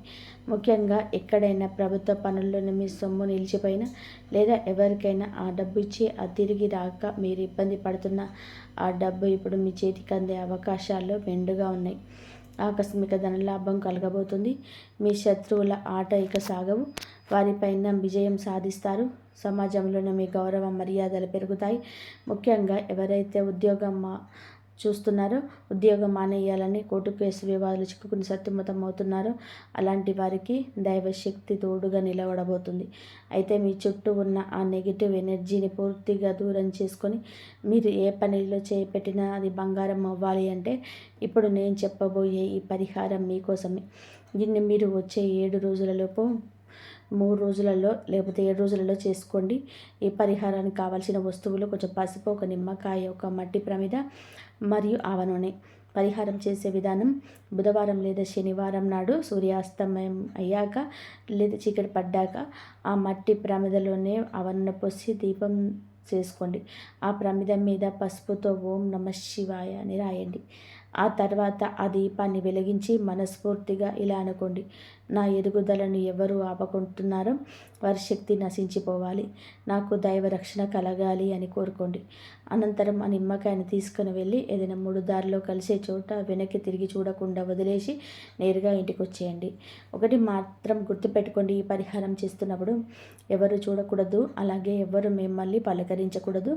ముఖ్యంగా ఎక్కడైనా ప్రభుత్వ పనుల్లోనే మీ సొమ్ము నిలిచిపోయినా, లేదా ఎవరికైనా ఆ డబ్బు ఇచ్చి ఆ తిరిగి రాక మీరు ఇబ్బంది పడుతున్న ఆ డబ్బు ఇప్పుడు మీ చేతికి అందే అవకాశాలు మెండుగా ఉన్నాయి. ఆకస్మిక ధనలాభం కలగబోతుంది. మీ శత్రువుల ఆట ఇక సాగవు. వారిపైన విజయం సాధిస్తారు. సమాజంలోనే మీ గౌరవ మర్యాదలు పెరుగుతాయి. ముఖ్యంగా ఎవరైతే చూస్తున్నారో, ఉద్యోగం మానేయాలని కోర్టు కేసు వివాదాలు చిక్కుకుని సతమతం అవుతున్నారో అలాంటి వారికి దైవశక్తి తోడుగా నిలబడబోతుంది. అయితే మీ చుట్టూ ఉన్న ఆ నెగిటివ్ ఎనర్జీని పూర్తిగా దూరం చేసుకొని మీరు ఏ పనిలో చేపట్టినా అది బంగారం అవ్వాలి అంటే ఇప్పుడు నేను చెప్పబోయే ఈ పరిహారం మీకోసమే. దీన్ని మీరు వచ్చే 7 రోజులలోపు 3 రోజులలో లేకపోతే 7 రోజులలో చేసుకోండి. ఈ పరిహారానికి కావాల్సిన వస్తువులు కొంచెం పసుపు, ఒక నిమ్మకాయ, ఒక మట్టి ప్రమిద మరియు ఆవ నూనె. పరిహారం చేసే విధానం: బుధవారం లేదా శనివారం నాడు సూర్యాస్తమయం అయ్యాక లేదా చీకటి పడ్డాక ఆ మట్టి ప్రమిదలోనే ఆవ నూనె పోసి దీపం చేసుకోండి. ఆ ప్రమిద మీద పసుపుతో ఓం నమః శివాయ అని రాయండి. ఆ తర్వాత ఆ దీపాన్ని వెలిగించి మనస్ఫూర్తిగా ఇలా అనుకోండి: నా ఎదుగుదలను ఎవరు ఆపకుంటున్నారో వారి శక్తి నశించిపోవాలి, నాకు దైవ రక్షణ కలగాలి అని కోరుకోండి. అనంతరం ఆ నిమ్మకాయని తీసుకుని వెళ్ళి ఏదైనా 3 దారిలో కలిసే చోట వెనక్కి తిరిగి చూడకుండా వదిలేసి నేరుగా ఇంటికి వచ్చేయండి. ఒకటి మాత్రం గుర్తుపెట్టుకోండి, ఈ పరిహారం చేస్తున్నప్పుడు ఎవరు చూడకూడదు, అలాగే ఎవరు మిమ్మల్ని పలకరించకూడదు.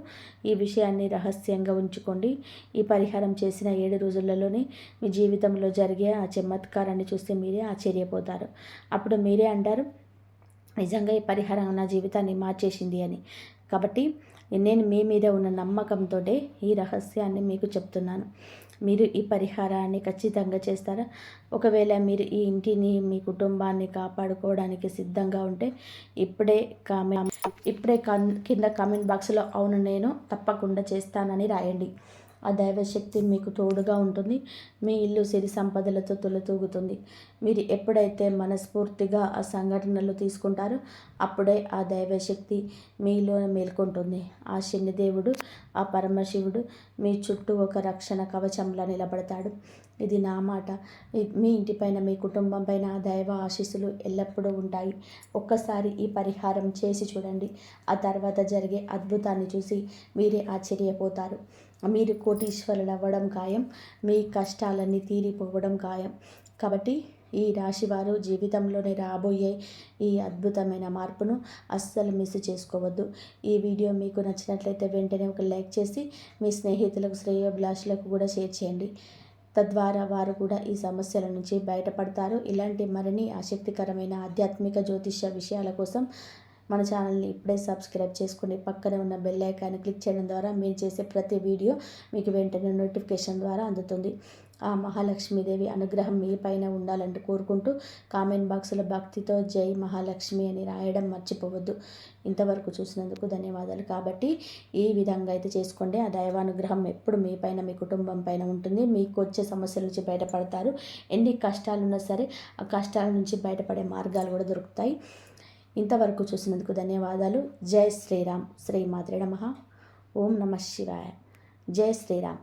ఈ విషయాన్ని రహస్యంగా ఉంచుకోండి. ఈ పరిహారం చేసిన 7 రోజులలోనే మీ జీవితంలో జరిగే ఆ చమత్కారాన్ని చూస్తే మీరే ఆశ్చర్యపోతారు. అప్పుడు మీరే అంటారు, నిజంగా ఈ పరిహారం నా జీవితాన్ని మార్చేసింది అని. కాబట్టి నేను మీ మీద ఉన్న నమ్మకంతో ఈ రహస్యాన్ని మీకు చెప్తున్నాను. మీరు ఈ పరిహారాన్ని ఖచ్చితంగా చేస్తారా? ఒకవేళ మీరు ఈ ఇంటిని, మీ కుటుంబాన్ని కాపాడుకోవడానికి సిద్ధంగా ఉంటే ఇప్పుడే కింద కామెంట్ బాక్స్లో అవును నేను తప్పకుండా చేస్తానని రాయండి. ఆ దైవశక్తి మీకు తోడుగా ఉంటుంది. మీ ఇల్లు సిరి సంపదలతో తొలతూగుతుంది. మీరు ఎప్పుడైతే మనస్ఫూర్తిగా ఆ సంఘటనలు తీసుకుంటారో అప్పుడే ఆ దైవశక్తి మీలో మేల్కొంటుంది. ఆ శనిదేవుడు, ఆ పరమశివుడు మీ చుట్టూ ఒక రక్షణ కవచంలా నిలబడతాడు. ఇది నా మాట. మీ ఇంటిపైన, మీ కుటుంబం పైన ఆ దైవ ఆశీస్సులు ఎల్లప్పుడూ ఉంటాయి. ఒక్కసారి ఈ పరిహారం చేసి చూడండి. ఆ తర్వాత జరిగే అద్భుతాన్ని చూసి మీరే ఆశ్చర్యపోతారు. మీరు కోటీశ్వరులు అవ్వడం ఖాయం. మీ కష్టాలన్నీ తీరిపోవడం ఖాయం. కాబట్టి ఈ రాశివారు జీవితంలోనే రాబోయే ఈ అద్భుతమైన మార్పును అస్సలు మిస్ చేసుకోవద్దు. ఈ వీడియో మీకు నచ్చినట్లయితే వెంటనే ఒక లైక్ చేసి మీ స్నేహితులకు, శ్రేయోభిలాషులకు కూడా షేర్ చేయండి. తద్వారా వారు కూడా ఈ సమస్యల నుంచి బయటపడతారు. ఇలాంటి మరిన్ని ఆసక్తికరమైన ఆధ్యాత్మిక జ్యోతిష్య విషయాల కోసం మన ఛానల్ని ఇప్పుడే సబ్స్క్రైబ్ చేసుకోండి. పక్కనే ఉన్న బెల్ ఐకాన్ని క్లిక్ చేయడం ద్వారా మేము చేసే ప్రతి వీడియో మీకు వెంటనే నోటిఫికేషన్ ద్వారా అందుతుంది. ఆ మహాలక్ష్మీదేవి అనుగ్రహం మీ పైన ఉండాలని కోరుకుంటూ కామెంట్ బాక్స్లో భక్తితో జై మహాలక్ష్మి అని రాయడం మర్చిపోవద్దు. ఇంతవరకు చూసినందుకు ధన్యవాదాలు. కాబట్టి ఈ విధంగా అయితే చేసుకోండి. ఆ దైవానుగ్రహం ఎప్పుడు మీ పైన, మీ కుటుంబం పైన ఉంటుంది. మీకు వచ్చే సమస్యల నుంచి బయటపడతారు. ఎన్ని కష్టాలున్నా సరే ఆ కష్టాల నుంచి బయటపడే మార్గాలు కూడా దొరుకుతాయి. ఇంతవరకు చూసినందుకు ధన్యవాదాలు. జై శ్రీరామ్. శ్రీమాత్రే నమః. ఓం నమః శివాయ. జై శ్రీరామ్.